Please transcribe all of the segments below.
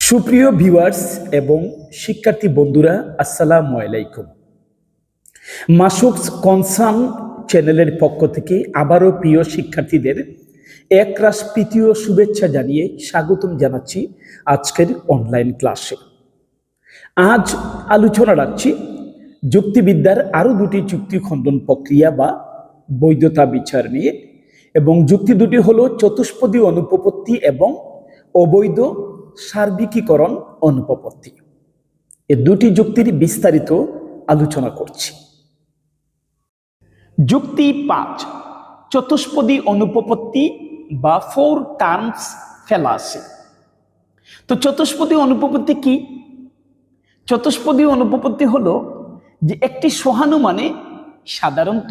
সুপ্রিয় ভিউয়ার্স এবং শিক্ষার্থী বন্ধুরা, আসসালামু আলাইকুম। মাসুকস কনসার্ন চ্যানেলের পক্ষ থেকে আবারও প্রিয় শিক্ষার্থীদের একরাশ প্রীতীয় শুভেচ্ছা জানিয়ে স্বাগতম জানাচ্ছি আজকের অনলাইন ক্লাসে। আজ আলোচনা রাখছি যুক্তিবিদ্যার আরও দুটি যুক্তি খণ্ডন প্রক্রিয়া বা বৈধতা বিচার নিয়ে, এবং যুক্তি দুটি হলো চতুষ্পদী অনুপপত্তি এবং অবৈধ সার্বিকীকরণ অনুপপত্তি। এ দুটি যুক্তির বিস্তারিত আলোচনা করছি। যুক্তি 5, চতুষ্পদী অনুপপত্তি বা ফোর টার্মস ফ্যালাসি। তো চতুষ্পদী অনুপপত্তি কি? চতুষ্পদী অনুপপত্তি হলো যে একটি সহানুমানে সাধারণত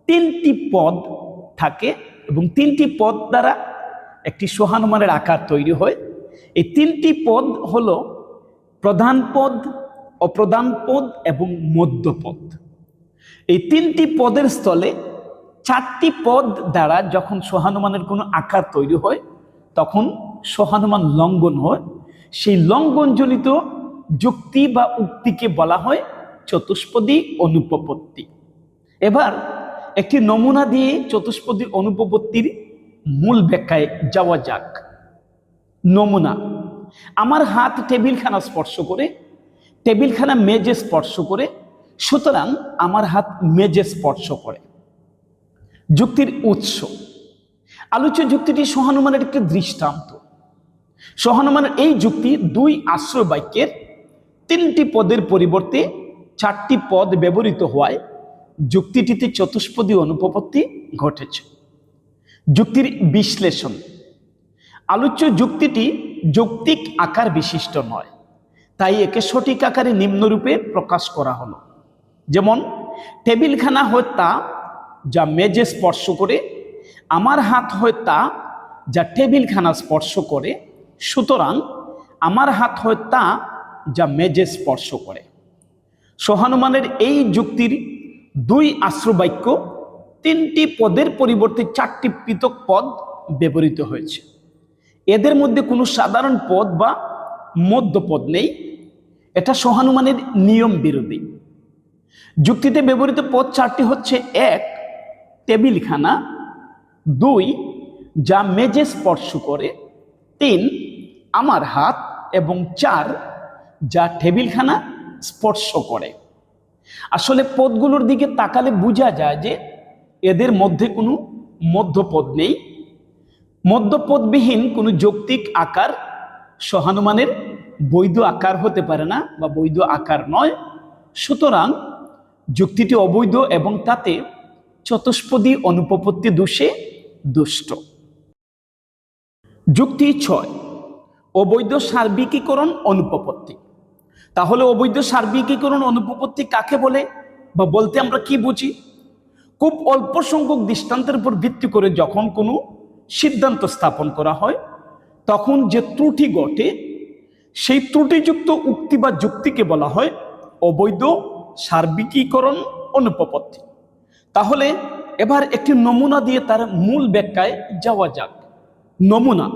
তিনটি পদ থাকে এবং তিনটি পদ দ্বারা একটি সহানুমানের আকার তৈরি হয়। এই তিনটি পদ হলো প্রধান পদ, অপ্রধান পদ এবং মধ্যপদ। এই তিনটি পদের স্থলে চারটি পদ দ্বারা যখন সহানুমানের কোনো আকার তৈরি হয় তখন সহানুমান লঙ্ঘন হয়। সেই লঙ্ঘনজনিত যুক্তি বা উক্তিকে বলা হয় চতুষ্পদী অনুপপত্তি। এবার একটি নমুনা দিয়ে চতুষ্পদী অনুপপত্তির মূল ব্যাখ্যায় যাওয়া যাক। নমুনা: আমার হাত টেবিলখানা স্পর্শ করে, টেবিলখানা মেজে স্পর্শ করে, সুতরাং আমার হাত মেজে স্পর্শ করে। যুক্তির উৎস: আলোচ্য যুক্তিটি সহানুমানের একটি দৃষ্টান্ত। সহানুমানের এই যুক্তি দুই আশ্রয় বাক্যের তিনটি পদের পরিবর্তে চারটি পদ ব্যবহৃত হওয়ায় যুক্তিটিতে চতুষ্পদী অনুপপত্তি ঘটেছে। যুক্তির বিশ্লেষণ: আলোচ্য যুক্তিটি যৌক্তিক আকার বিশিষ্ট নয়, তাই একে সঠিক আকারে নিম্নরূপে প্রকাশ করা হলো। যেমন, টেবিলখানা হয় তা যা মেজে স্পর্শ করে, আমার হাত হয় তা যা টেবিলখানা স্পর্শ করে, সুতরাং আমার হাত হয় তা যা মেজে স্পর্শ করে। সহানুমানের এই যুক্তির দুই আশ্রয়বাক্য তিনটি পদের পরিবর্তে চারটি পৃথক পদ ব্যবহৃত হয়েছে। এদের মধ্যে কোনো সাধারণ পদ বা মধ্যপদ নেই। এটা সহানুমানের নিয়ম বিরোধী। যুক্তিতে ব্যবহৃত পদ চারটি হচ্ছে: 1, টেবিলখানা; 2, যা মেজে স্পর্শ করে; 3, আমার হাত; এবং 4, যা টেবিলখানা স্পর্শ করে। আসলে পদগুলোর দিকে তাকালে বোঝা যায় যে এদের মধ্যে কোনো মধ্যপদ নেই। মধ্যপদবিহীন কোনো যৌক্তিক আকার সহানুমানের বৈধ আকার হতে পারে না বা বৈধ আকার নয়। সুতরাং যুক্তিটি অবৈধ এবং তাতে চতুষ্পদী অনুপপত্তি দোষে দুষ্ট। যুক্তি 6, অবৈধ সার্বিকীকরণ অনুপপত্তি। তাহলে অবৈধ সার্বিকীকরণ অনুপপত্তি কাকে বলে বা বলতে আমরা কি বুঝি? খুব অল্প সংখ্যক দৃষ্টান্তের উপর ভিত্তি করে যখন কোনো সিদ্ধান্ত স্থাপন করা হয় তখন যে ত্রুটি ঘটে সেই ত্রুটিযুক্ত উক্তি বা যুক্তিকে বলা হয় অবৈধ সার্বিকীকরণ অনুপপত্তি। তাহলে এবার একটি নমুনা দিয়ে তার মূল ব্যাখ্যায় যাওয়া যাক। নমুনা: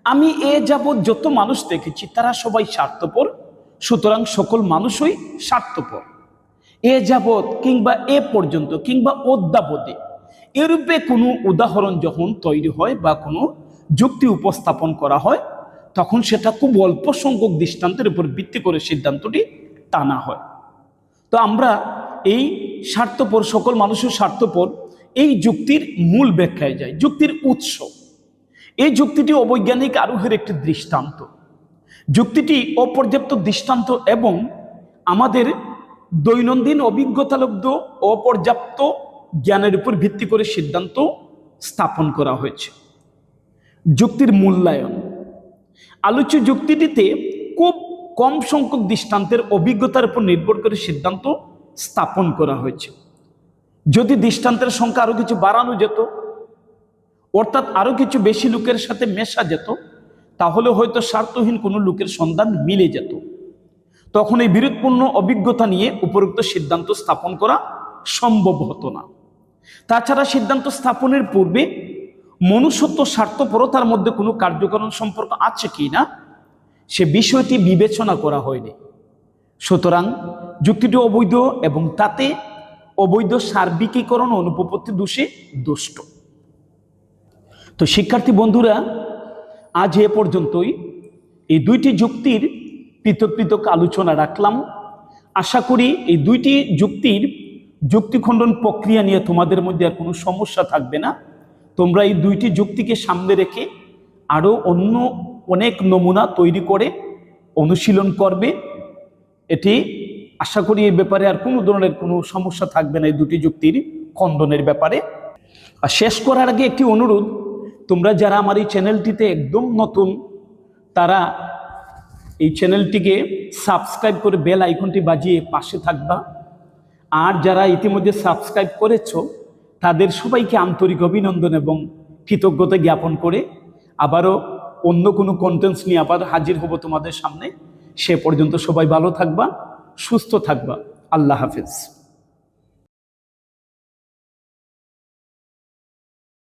আমি এ যাবৎ যত মানুষ দেখেছি তারা সবাই স্বার্থপর, সুতরাং সকল মানুষই স্বার্থপর। এ যাবৎ কিংবা এ পর্যন্ত কিংবা অদ্যাবধি এরূপে কোনো উদাহরণ যখন তৈরি হয় বা কোনো যুক্তি উপস্থাপন করা হয় তখন সেটা খুব অল্প সংখ্যক দৃষ্টান্তের উপর ভিত্তি করে সিদ্ধান্তটি টানা হয়। তো আমরা এই স্বার্থপর, সকল মানুষের স্বার্থপর, এই যুক্তির মূল ব্যাখ্যায় যাই। যুক্তির উৎস: এই যুক্তিটি অবৈজ্ঞানিক আরোহের একটি দৃষ্টান্ত। যুক্তিটি অপর্যাপ্ত দৃষ্টান্ত এবং আমাদের দৈনন্দিন অভিজ্ঞতালব্ধ অপর্যাপ্ত জ্ঞানের উপর ভিত্তি করে সিদ্ধান্ত স্থাপন করা হয়েছে। যুক্তির মূল্যায়ন: আলোচ্য যুক্তিটিতে খুব কম সংখ্যক দৃষ্টান্তের অভিজ্ঞতার উপর নির্ভর করে সিদ্ধান্ত স্থাপন করা হয়েছে। যদি দৃষ্টান্তের সংখ্যা আরো কিছু বাড়ানো যেত, অর্থাৎ আরো কিছু বেশি লোকের সাথে মেশা যেত, তাহলে হয়তো স্বার্থহীন কোনো লোকের সন্ধান মিলে যেত। তখন এই বিরোধপূর্ণ অভিজ্ঞতা নিয়ে উপরোক্ত সিদ্ধান্ত স্থাপন করা সম্ভব হতো না। তাছাড়া সিদ্ধান্ত স্থাপনের পূর্বে মনুষ্যত্ব স্বার্থপরতার মধ্যে কোনো কার্যকারণ সম্পর্ক আছে কি না সে বিষয়টি বিবেচনা করা হয়নি। সুতরাং যুক্তিটি অবৈধ এবং তাতে অবৈধ সার্বিকীকরণ অনুপপত্তি দোষে দুষ্ট। তো শিক্ষার্থী বন্ধুরা, আজ এ পর্যন্তই এই দুইটি যুক্তির পৃথক পৃথক আলোচনা রাখলাম। আশা করি এই দুইটি যুক্তির যুক্তি খণ্ডন প্রক্রিয়া নিয়ে তোমাদের মধ্যে আর কোনো সমস্যা থাকবে না। তোমরা এই দুইটি যুক্তিকে সামনে রেখে আরও অন্য অনেক নমুনা তৈরি করে অনুশীলন করবে। এটি আশা করি এই ব্যাপারে আর কোনো ধরনের কোনো সমস্যা থাকবে না এই দুটি যুক্তির খণ্ডনের ব্যাপারে। আর শেষ করার আগে একটি অনুরোধ, তোমরা যারা আমার এই চ্যানেলটিতে একদম নতুন তারা এই চ্যানেলটিকে সাবস্ক্রাইব করে বেল আইকনটি বাজিয়ে পাশে থাকবা। আর যারা ইতিমধ্যে সাবস্ক্রাইব করেছো তাদের সবাইকে আন্তরিক অভিনন্দন এবং কৃতজ্ঞতা জ্ঞাপন করে আবারও অন্য কোনো কন্টেন্টস নিয়ে আবার হাজির হব তোমাদের সামনে। সে পর্যন্ত সবাই ভালো থাকবা, সুস্থ থাকবা। আল্লাহ হাফেজ।